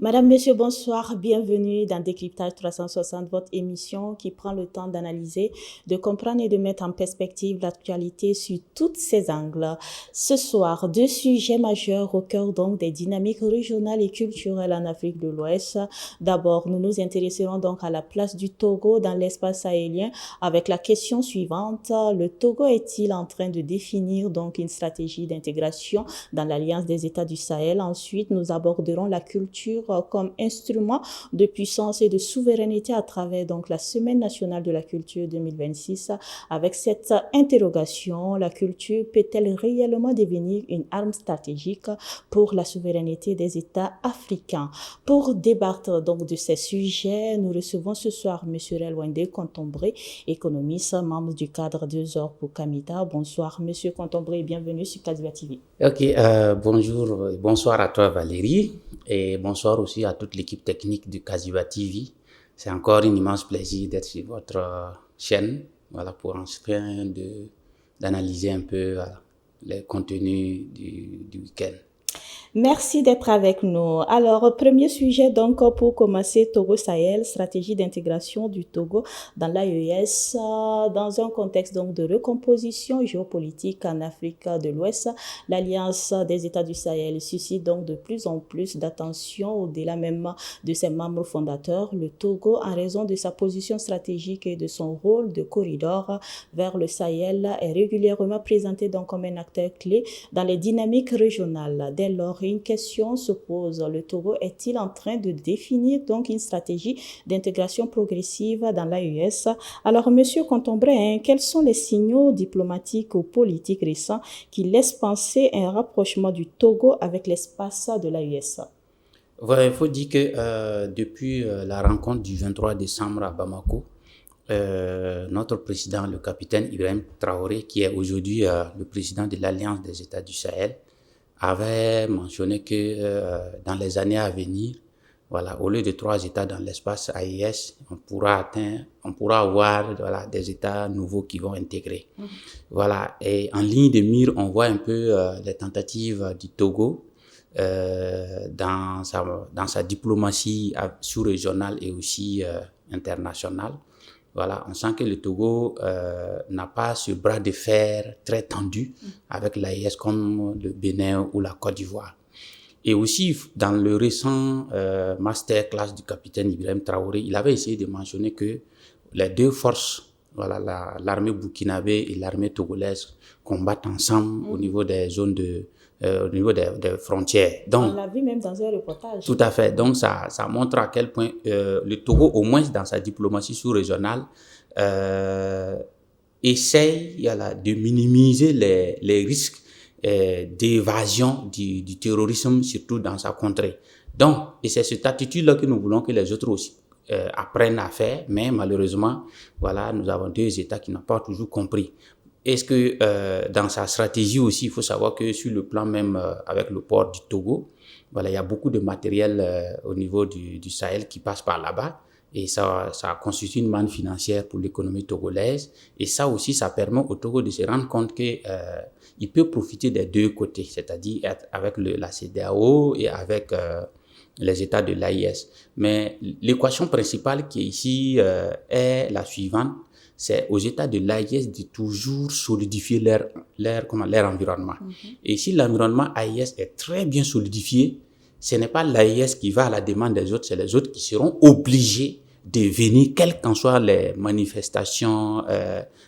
Madame, Monsieur, bonsoir, bienvenue dans Décryptage 360, votre émission qui prend le temps d'analyser, de comprendre et de mettre en perspective l'actualité sur tous ses angles. Ce soir, deux sujets majeurs au cœur donc des dynamiques régionales et culturelles en Afrique de l'Ouest. D'abord, nous nous intéresserons donc à la place du Togo dans l'espace sahélien avec la question suivante. Le Togo est-il en train de définir donc une stratégie d'intégration dans l'Alliance des États du Sahel? Ensuite, nous aborderons la culture comme instrument de puissance et de souveraineté à travers donc la Semaine nationale de la culture 2026. Avec cette interrogation, la culture peut-elle réellement devenir une arme stratégique pour la souveraineté des États africains? Pour débattre donc de ces sujets, nous recevons ce soir M. Relwende Contombré, économiste, membre du cadre 2 heures pour Kamita. Bonsoir M. Contombré et bienvenue sur Kaziba TV. Ok, bonjour, bonsoir à toi Valérie et bonsoir aussi à toute l'équipe technique du Kaziba TV. C'est encore un immense plaisir d'être sur votre chaîne, voilà, pour en train d'analyser un peu les contenus du week-end. Merci d'être avec nous. Alors, premier sujet donc pour commencer, Togo Sahel, stratégie d'intégration du Togo dans l'AES dans un contexte donc de recomposition géopolitique en Afrique de l'Ouest. L'Alliance des États du Sahel suscite donc de plus en plus d'attention au-delà même de ses membres fondateurs. Le Togo, en raison de sa position stratégique et de son rôle de corridor vers le Sahel, est régulièrement présenté donc comme un acteur clé dans les dynamiques régionales. Dès lors, une question se pose. Le Togo est-il en train de définir donc une stratégie d'intégration progressive dans l'AES? Alors, Monsieur Contombré, quels sont les signaux diplomatiques ou politiques récents qui laissent penser un rapprochement du Togo avec l'espace de l'AES? Voilà, il faut dire que depuis la rencontre du 23 décembre à Bamako, notre président, le capitaine Ibrahim Traoré, qui est aujourd'hui le président de l'Alliance des États du Sahel, avait mentionné que dans les années à venir, voilà, au lieu de 3 États dans l'espace AES, on pourra avoir des États nouveaux qui vont intégrer. Voilà, et en ligne de mire, on voit un peu les tentatives du Togo dans sa diplomatie sous-régionale et aussi internationale. Voilà, on sent que le Togo n'a pas ce bras de fer très tendu avec l'AES comme le Bénin ou la Côte d'Ivoire. Et aussi, dans le récent masterclass du capitaine Ibrahim Traoré, il avait essayé de mentionner que les deux forces, voilà, l'armée burkinabé et l'armée togolaise, combattent ensemble au niveau des zones au niveau des frontières. Donc, on l'a vu même dans un reportage. Tout à fait. Donc, ça montre à quel point le Togo, au moins dans sa diplomatie sous-régionale, essaye de minimiser les risques d'évasion du terrorisme, surtout dans sa contrée. Donc, et c'est cette attitude-là que nous voulons que les autres aussi apprennent à faire, mais malheureusement, voilà, nous avons 2 États qui n'ont pas toujours compris. Est-ce que dans sa stratégie aussi, il faut savoir que sur le plan même avec le port du Togo, voilà, il y a beaucoup de matériel au niveau du Sahel qui passe par là-bas et ça constitue une manne financière pour l'économie togolaise et ça aussi, ça permet au Togo de se rendre compte que il peut profiter des deux côtés, c'est-à-dire avec la CEDEAO et avec les États de l'AIS. Mais l'équation principale qui est ici est la suivante. C'est aux États de l'AIS de toujours solidifier leur environnement. Et si l'environnement AIS est très bien solidifié, ce n'est pas l'AIS qui va à la demande des autres, c'est les autres qui seront obligés de venir, quelles qu'en soient les manifestations,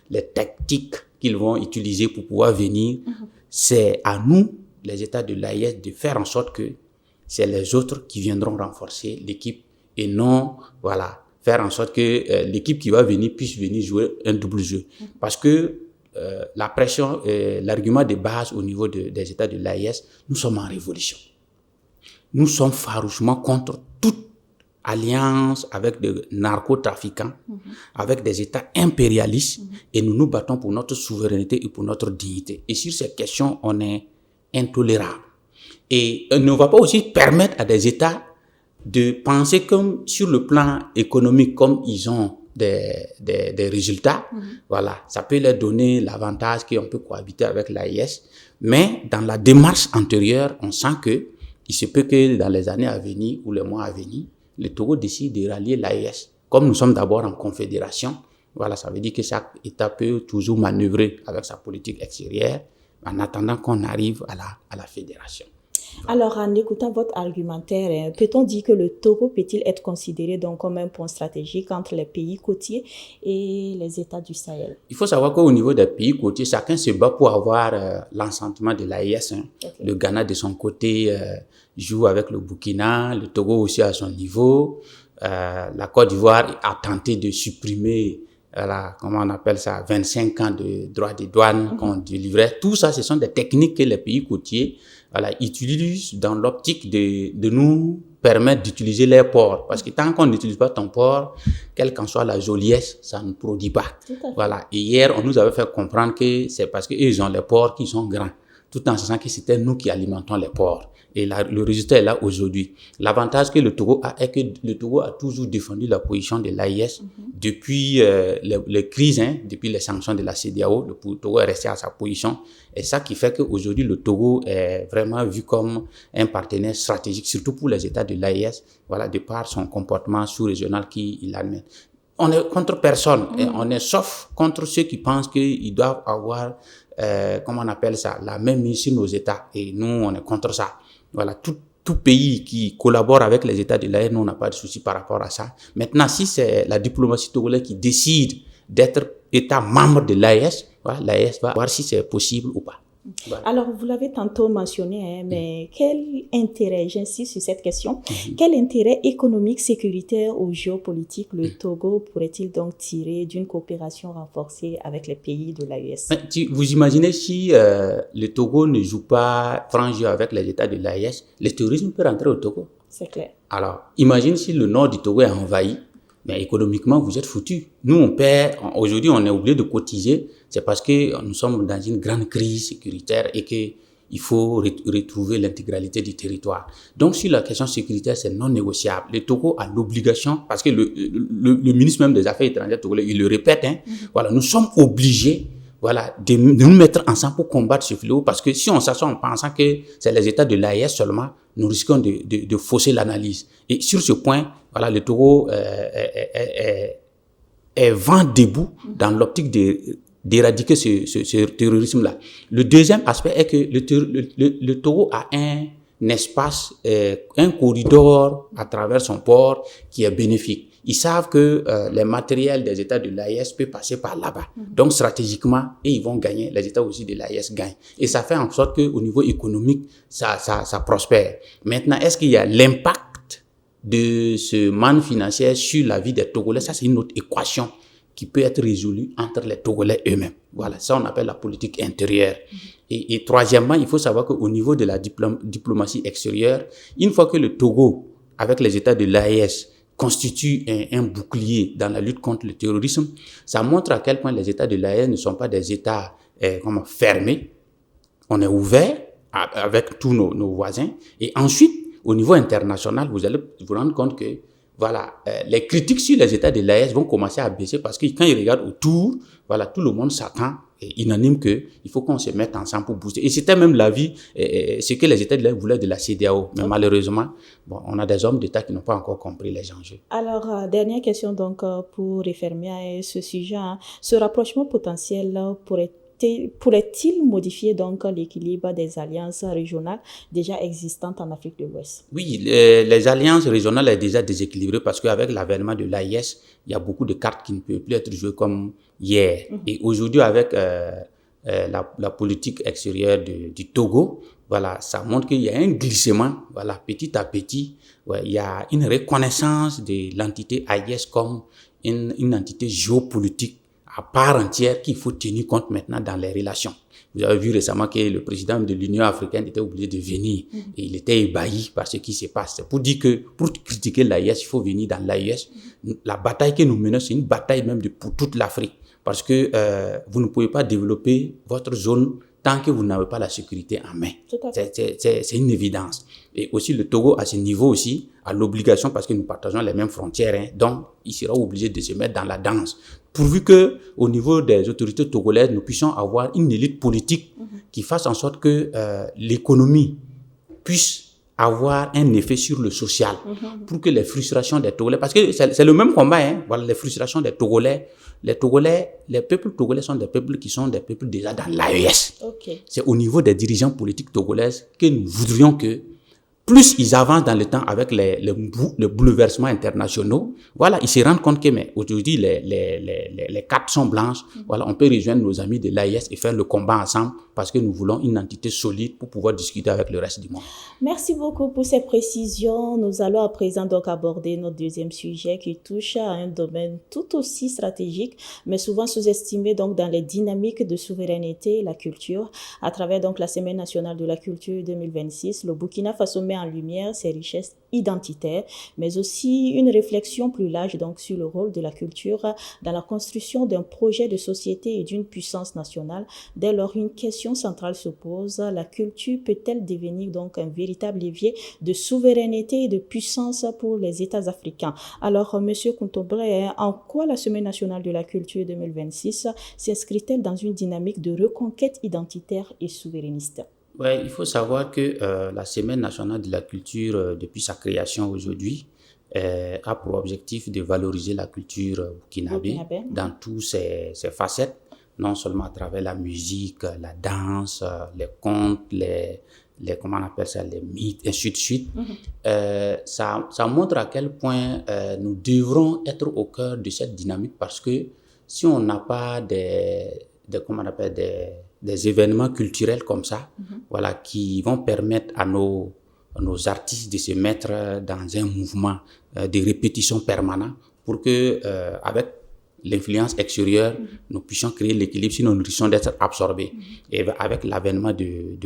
les tactiques qu'ils vont utiliser pour pouvoir venir. C'est à nous, les États de l'AIS, de faire en sorte que c'est les autres qui viendront renforcer l'équipe et non, voilà, faire en sorte que l'équipe qui va venir puisse venir jouer un double jeu. Parce que la pression, l'argument de base au niveau des États de l'AIS, nous sommes en révolution. Nous sommes farouchement contre toute alliance avec des narcotrafiquants, avec des États impérialistes, et nous nous battons pour notre souveraineté et pour notre dignité. Et sur ces questions, on est intolérable. Et on ne va pas aussi permettre à des États de penser comme sur le plan économique, comme ils ont des résultats, voilà, ça peut leur donner l'avantage qu'on peut cohabiter avec l'AIS, mais dans la démarche antérieure, on sent que il se peut que dans les années à venir ou les mois à venir, le Togo décide de rallier l'AES. Comme nous sommes d'abord en confédération, voilà, ça veut dire que chaque État peut toujours manœuvrer avec sa politique extérieure en attendant qu'on arrive à la fédération. Alors, en écoutant votre argumentaire, peut-on dire que le Togo peut-il être considéré donc comme un point stratégique entre les pays côtiers et les États du Sahel? Il faut savoir qu'au niveau des pays côtiers, chacun se bat pour avoir l'enchantement de l'AES. Okay. Le Ghana, de son côté, joue avec le Burkina, le Togo aussi à son niveau. La Côte d'Ivoire a tenté de supprimer, comment on appelle ça, 25 ans de droits de douane qu'on délivrait. Tout ça, ce sont des techniques que les pays côtiers utilisent dans l'optique de nous permettre d'utiliser les ports. Parce que tant qu'on n'utilise pas ton port, quelle qu'en soit la joliesse, ça ne produit pas. Voilà. Et hier, on nous avait fait comprendre que c'est parce qu'ils ont les ports qui sont grands, tout en sachant que c'était nous qui alimentons les ports. Et le résultat est là aujourd'hui. L'avantage que le Togo a est que le Togo a toujours défendu la position de l'AES depuis les crises, depuis les sanctions de la CEDEAO. Le Togo est resté à sa position. Et ça qui fait qu'aujourd'hui, le Togo est vraiment vu comme un partenaire stratégique, surtout pour les États de l'AES, voilà, de par son comportement sous-régional qu'il admet. On est contre personne, et on est sauf contre ceux qui pensent qu'ils doivent avoir, comment on appelle ça, la même mise sur nos États. Et nous, on est contre ça. Voilà, tout pays qui collabore avec les États de l'AES, nous, on n'a pas de souci par rapport à ça. Maintenant, si c'est la diplomatie togolaise qui décide d'être État membre de l'AES, voilà, l'AES va voir si c'est possible ou pas. Voilà. Alors, vous l'avez tantôt mentionné, mais quel intérêt, j'insiste sur cette question, quel intérêt économique, sécuritaire ou géopolitique le Togo pourrait-il donc tirer d'une coopération renforcée avec les pays de l'AES? Vous imaginez si le Togo ne joue pas franc jeu avec les États de l'AES, le terrorisme peut rentrer au Togo. C'est clair. Alors, imagine si le nord du Togo est envahi, mais économiquement, vous êtes foutus. Nous, on perd, aujourd'hui, on est obligé de cotiser. C'est parce que nous sommes dans une grande crise sécuritaire et qu'il faut retrouver l'intégralité du territoire. Donc, sur la question sécuritaire, c'est non négociable. Le Togo a l'obligation, parce que le ministre même des Affaires étrangères togolais, il le répète, voilà, nous sommes obligés, voilà, de nous mettre ensemble pour combattre ce fléau, parce que si on s'assoit en pensant que c'est les États de l'AES seulement, nous risquons de fausser l'analyse. Et sur ce point, voilà, le Togo est vent debout dans l'optique d'éradiquer ce terrorisme-là. Le deuxième aspect est que le Togo a un espace, un corridor à travers son port qui est bénéfique. Ils savent que les matériels des États de l'AES peuvent passer par là-bas. Donc, stratégiquement, et ils vont gagner. Les États aussi de l'AES gagnent. Et ça fait en sorte qu'au niveau économique, ça prospère. Maintenant, est-ce qu'il y a l'impact de ce manne financier sur la vie des Togolais? Ça, c'est une autre équation qui peut être résolue entre les Togolais eux-mêmes. Voilà, ça, on appelle la politique intérieure. Et troisièmement, il faut savoir qu'au niveau de la diplomatie extérieure, une fois que le Togo, avec les États de l'AES, constitue un bouclier dans la lutte contre le terrorisme, ça montre à quel point les États de l'AES ne sont pas des États fermés. On est ouvert avec tous nos voisins. Et ensuite, au niveau international, vous allez vous rendre compte que voilà, les critiques sur les États de l'AES vont commencer à baisser parce que quand ils regardent autour, voilà, tout le monde s'attend et unanime qu'il faut qu'on se mette ensemble pour booster. Et c'était même l'avis, ce que les États de l'AES voulaient de la CEDEAO. Mais malheureusement, bon, on a des hommes d'État qui n'ont pas encore compris les enjeux. Alors, dernière question donc pour refermer ce sujet. Ce rapprochement potentiel pourrait-il modifier donc l'équilibre des alliances régionales déjà existantes en Afrique de l'Ouest? Oui, les alliances régionales sont déjà déséquilibrées parce qu'avec l'avènement de l'AES, il y a beaucoup de cartes qui ne peuvent plus être jouées comme hier. Et aujourd'hui, avec la politique extérieure du Togo, voilà, ça montre qu'il y a un glissement, voilà, petit à petit. Ouais, il y a une reconnaissance de l'entité AES comme une entité géopolitique à part entière qu'il faut tenir compte maintenant dans les relations. Vous avez vu récemment que le président de l'Union africaine était obligé de venir et il était ébahi par ce qui se passe. C'est pour dire que pour critiquer l'AES, il faut venir dans l'AES. La bataille que nous menons, c'est une bataille même pour toute l'Afrique parce que vous ne pouvez pas développer votre zone tant que vous n'avez pas la sécurité en main. C'est une évidence. Et aussi le Togo, à ce niveau aussi, a l'obligation, parce que nous partageons les mêmes frontières, donc il sera obligé de se mettre dans la danse. Pourvu que, au niveau des autorités togolaises, nous puissions avoir une élite politique qui fasse en sorte que l'économie puisse avoir un effet sur le social pour que les frustrations des Togolais, parce que c'est le même combat, hein, voilà, les frustrations des Togolais. Les peuples togolais sont des peuples qui sont des peuples déjà dans l'AES. Okay. C'est au niveau des dirigeants politiques togolaises que nous voudrions que plus ils avancent dans le temps avec les bouleversements internationaux, voilà, ils se rendent compte que mais aujourd'hui les cartes sont blanches. Voilà, on peut rejoindre nos amis de l'AIS et faire le combat ensemble parce que nous voulons une entité solide pour pouvoir discuter avec le reste du monde. Merci beaucoup pour ces précisions. Nous allons à présent donc aborder notre deuxième sujet qui touche à un domaine tout aussi stratégique, mais souvent sous-estimé donc dans les dynamiques de souveraineté, la culture. À travers donc la Semaine nationale de la culture 2026, le Burkina Faso met en lumière ses richesses identitaires, mais aussi une réflexion plus large donc sur le rôle de la culture dans la construction d'un projet de société et d'une puissance nationale. Dès lors, une question centrale se pose: la culture peut-elle devenir donc un véritable levier de souveraineté et de puissance pour les États africains? Alors, Monsieur Kountobre, en quoi la Semaine nationale de la culture 2026 s'inscrit-elle dans une dynamique de reconquête identitaire et souverainiste? Ouais, il faut savoir que la Semaine nationale de la culture, depuis sa création aujourd'hui, a pour objectif de valoriser la culture burkinabé dans toutes ses facettes, non seulement à travers la musique, la danse, les contes, comment on appelle ça, les mythes, et ainsi de suite. Ça montre à quel point nous devrons être au cœur de cette dynamique, parce que si on n'a pas comment on appelle, des événements culturels comme ça, voilà, qui vont permettre à nos artistes de se mettre dans un mouvement de répétition permanent pour que, avec l'influence extérieure, nous puissions créer l'équilibre, sinon nous risquons d'être absorbés. Et avec l'avènement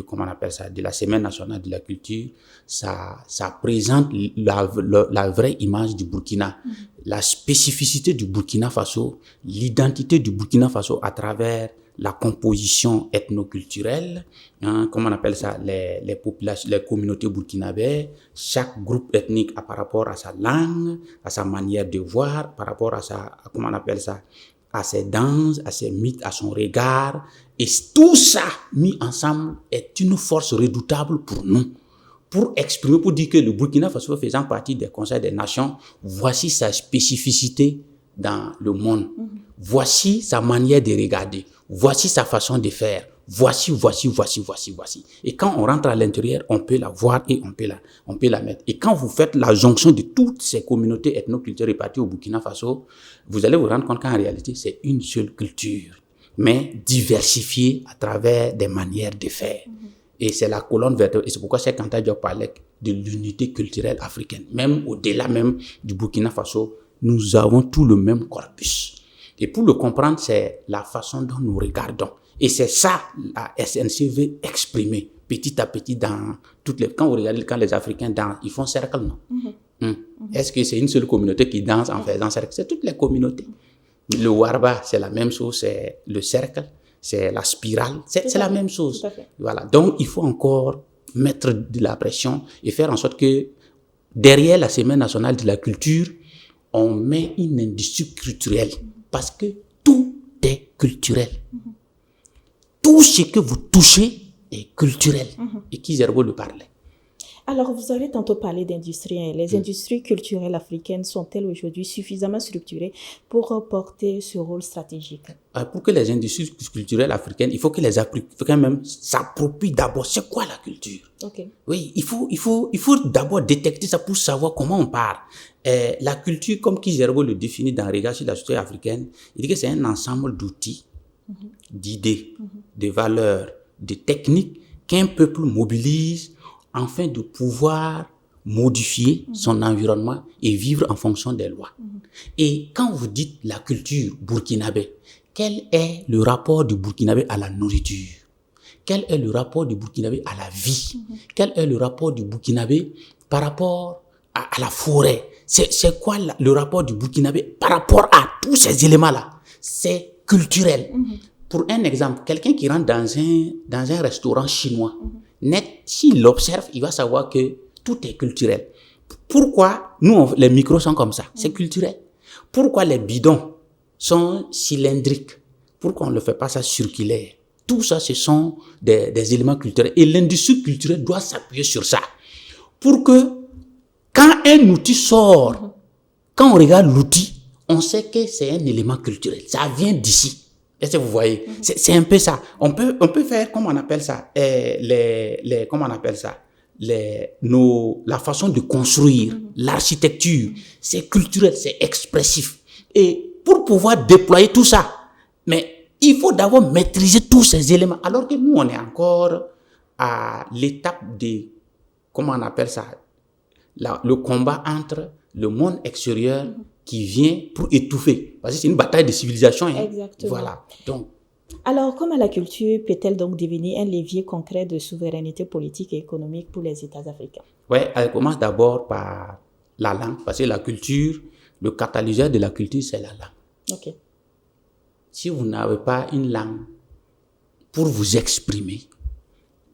comment on appelle ça, de la Semaine nationale de la culture, ça présente la vraie image du Burkina, la spécificité du Burkina Faso, l'identité du Burkina Faso à travers la composition ethnoculturelle, comment on appelle ça, les populations, les communautés burkinabées. Chaque groupe ethnique a par rapport à sa langue, à sa manière de voir, par rapport comment on appelle ça, à ses danses, à ses mythes, à son regard. Et tout ça mis ensemble est une force redoutable pour nous, pour exprimer, pour dire que le Burkina Faso, faisant partie des Conseils des Nations, voici sa spécificité dans le monde. Voici sa manière de regarder. Voici sa façon de faire. Voici. Et quand on rentre à l'intérieur, on peut la voir et on peut la mettre. Et quand vous faites la jonction de toutes ces communautés ethnoculturelles réparties au Burkina Faso, vous allez vous rendre compte qu'en réalité, c'est une seule culture, mais diversifiée à travers des manières de faire. Et c'est la colonne vertébrale. Et c'est pourquoi Cheikh Anta Diop parlait de l'unité culturelle africaine. Même au-delà même du Burkina Faso, nous avons tout le même corpus. Et pour le comprendre, c'est la façon dont nous regardons. Et c'est ça, la SNC veut exprimer petit à petit dans toutes les... Quand vous regardez, quand les Africains dansent, ils font cercle, non? Est-ce que c'est une seule communauté qui danse en faisant cercle? C'est toutes les communautés. Le Warba, c'est la même chose, c'est le cercle, c'est la spirale, c'est la même chose. Voilà. Donc, il faut encore mettre de la pression et faire en sorte que derrière la Semaine nationale de la culture, on met une industrie culturelle. Parce que tout est culturel. Tout ce que vous touchez est culturel. Et qui Zerbo le parlait. Alors, vous avez tantôt parlé d'industries. Les industries culturelles africaines sont-elles aujourd'hui suffisamment structurées pour porter ce rôle stratégique? Pour que les industries culturelles africaines, il faut que les Africains même s'approprient d'abord c'est quoi la culture. Oui, il faut d'abord détecter ça pour savoir comment on parle. La culture, comme Kizerbo le définit dans Regard sur la société africaine, il dit que c'est un ensemble d'outils, d'idées, de valeurs, de techniques qu'un peuple mobilise afin de pouvoir modifier son environnement et vivre en fonction des lois. Et quand vous dites la culture burkinabé, quel est le rapport du burkinabé à la nourriture? Quel est le rapport du burkinabé à la vie? Quel est le rapport du burkinabé par rapport à la forêt? C'est quoi le rapport du burkinabé par rapport à tous ces éléments-là? C'est culturel. Pour un exemple, quelqu'un qui rentre dans un restaurant chinois, net, s'il l'observe, il va savoir que tout est culturel. Pourquoi les micros sont comme ça? C'est culturel. Pourquoi les bidons sont cylindriques? Pourquoi on ne le fait pas ça circulaire? Tout ça, ce sont des éléments culturels. Et l'industrie culturelle doit s'appuyer sur ça pour que quand un outil sort, quand on regarde l'outil, on sait que c'est un élément culturel. Ça vient d'ici. Est-ce que vous voyez? C'est un peu ça. On peut faire, comment on appelle ça? Comment on appelle ça? La façon de construire, l'architecture, c'est culturel, c'est expressif. Et pour pouvoir déployer tout ça, mais il faut d'abord maîtriser tous ces éléments. Alors que nous, on est encore à l'étape de, comment on appelle ça? Le combat entre le monde extérieur qui vient pour étouffer. Parce que c'est une bataille de civilisation. Hein. Exactement. Voilà. Donc, alors, comment la culture peut-elle donc devenir un levier concret de souveraineté politique et économique pour les États africains? Oui, elle commence d'abord par la langue. Parce que la culture, le catalyseur de la culture, c'est la langue. Ok. Si vous n'avez pas une langue pour vous exprimer,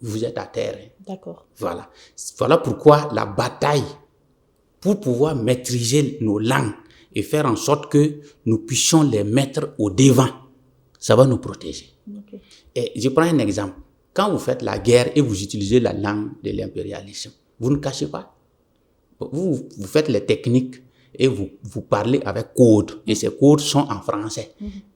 vous êtes à terre. Hein. D'accord. Voilà. Voilà pourquoi la bataille pour pouvoir maîtriser nos langues et faire en sorte que nous puissions les mettre au devant, ça va nous protéger. Okay. Et je prends un exemple. Quand vous faites la guerre et vous utilisez la langue de l'impérialisme, vous ne cachez pas. Vous faites les techniques et vous parlez avec code. Et ces codes sont en français.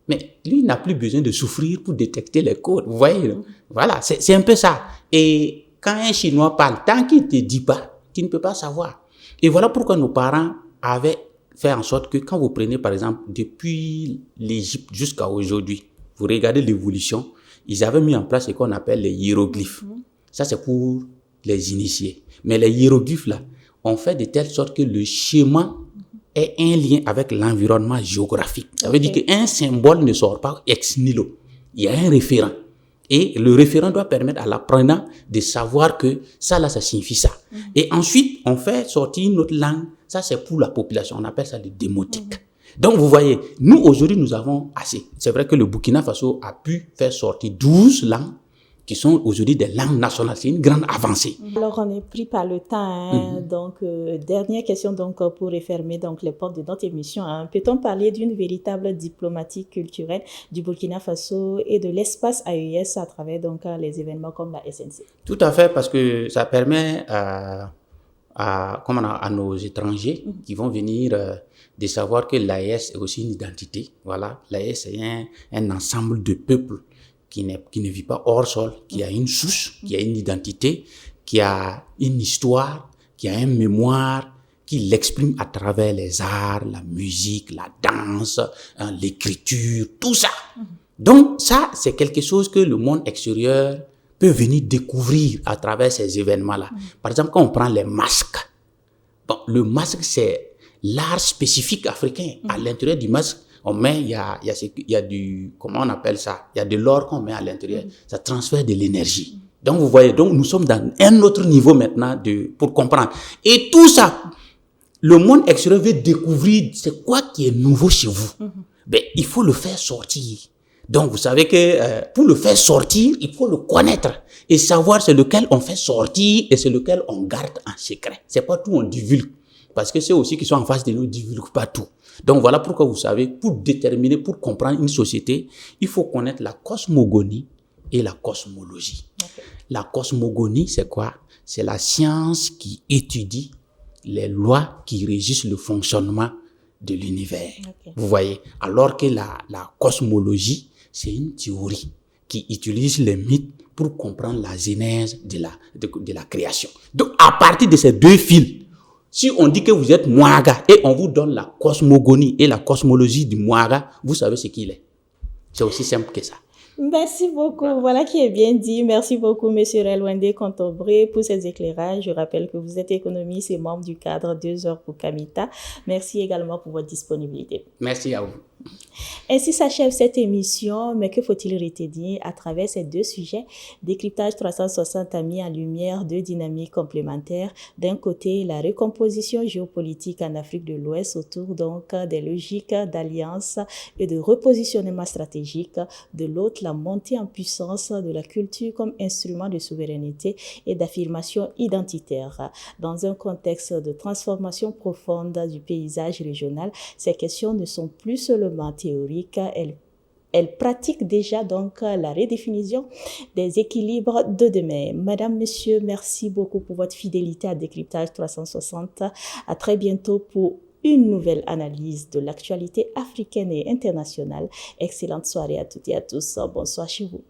Mais lui, il n'a plus besoin de souffrir pour détecter les codes. Vous voyez? Voilà, c'est un peu ça. Et quand un Chinois parle, tant qu'il ne te dit pas, tu ne peux pas savoir. Et voilà pourquoi nos parents avaient fait en sorte que quand vous prenez, par exemple, depuis l'Égypte jusqu'à aujourd'hui, vous regardez l'évolution, ils avaient mis en place ce qu'on appelle les hiéroglyphes. Ça, c'est pour les initiés. Mais les hiéroglyphes, là, ont fait de telle sorte que le schéma est un lien avec l'environnement géographique. Ça veut dire qu'un symbole ne sort pas ex nihilo. Il y a un référent. Et le référent doit permettre à l'apprenant de savoir que ça, là, ça signifie ça. Et ensuite, on fait sortir une autre langue. Ça, c'est pour la population. On appelle ça le démotique. Donc, vous voyez, nous, aujourd'hui, nous avons assez. C'est vrai que le Burkina Faso a pu faire sortir 12 langues qui sont aujourd'hui des langues nationales. C'est une grande avancée. Alors, on est pris par le temps. Hein. Donc, dernière question donc, pour refermer donc, les portes de notre émission. Hein. Peut-on parler d'une véritable diplomatie culturelle du Burkina Faso et de l'espace AES à travers donc, les événements comme la SNC? Tout à fait, parce que ça permet à nos étrangers qui vont venir de savoir que l'AES est aussi une identité. Voilà, l'AES est un ensemble de peuples qui ne vit pas hors sol, qui a une souche, qui a une identité, qui a une histoire, qui a une mémoire, qui l'exprime à travers les arts, la musique, la danse, l'écriture, tout ça. Donc ça, c'est quelque chose que le monde extérieur peut venir découvrir à travers ces événements-là. Par exemple, quand on prend les masques, bon, le masque, c'est l'art spécifique africain. À l'intérieur du masque, on met, il y a du, comment on appelle ça? Il y a de l'or qu'on met à l'intérieur. Ça transfère de l'énergie. Donc, vous voyez, donc nous sommes dans un autre niveau maintenant pour comprendre. Et tout ça, le monde extérieur veut découvrir c'est quoi qui est nouveau chez vous. Ben, il faut le faire sortir. Donc, vous savez que pour le faire sortir, il faut le connaître et savoir c'est lequel on fait sortir et c'est lequel on garde en secret. C'est pas tout on divulgue. Parce que ceux aussi qui sont en face de nous ne divulguent pas tout. Donc, voilà pourquoi vous savez, pour déterminer, pour comprendre une société, il faut connaître la cosmogonie et la cosmologie. La cosmogonie, c'est quoi? C'est la science qui étudie les lois qui régissent le fonctionnement de l'univers. Vous voyez? Alors que la cosmologie, c'est une théorie qui utilise les mythes pour comprendre la genèse de la création. Donc, à partir de ces deux fils, si on dit que vous êtes Mouaga et on vous donne la cosmogonie et la cosmologie du Mouaga, vous savez ce qu'il est. C'est aussi simple que ça. Merci beaucoup. Voilà qui est bien dit. Merci beaucoup, Monsieur Relwende Contombré, pour ces éclairages. Je rappelle que vous êtes économiste et membre du cadre 2 heures pour Kamita. Merci également pour votre disponibilité. Merci à vous. Ainsi s'achève cette émission, mais que faut-il retenir à travers ces deux sujets? Décryptage 360 a mis en lumière deux dynamiques complémentaires. D'un côté, la recomposition géopolitique en Afrique de l'Ouest autour donc des logiques d'alliance et de repositionnement stratégique. De l'autre, la montée en puissance de la culture comme instrument de souveraineté et d'affirmation identitaire. Dans un contexte de transformation profonde du paysage régional, ces questions ne sont plus seulement théoriques, elles Elle pratique déjà donc la redéfinition des équilibres de demain. Madame, Monsieur, merci beaucoup pour votre fidélité à Décryptage 360. À très bientôt pour une nouvelle analyse de l'actualité africaine et internationale. Excellente soirée à toutes et à tous. Bonsoir chez vous.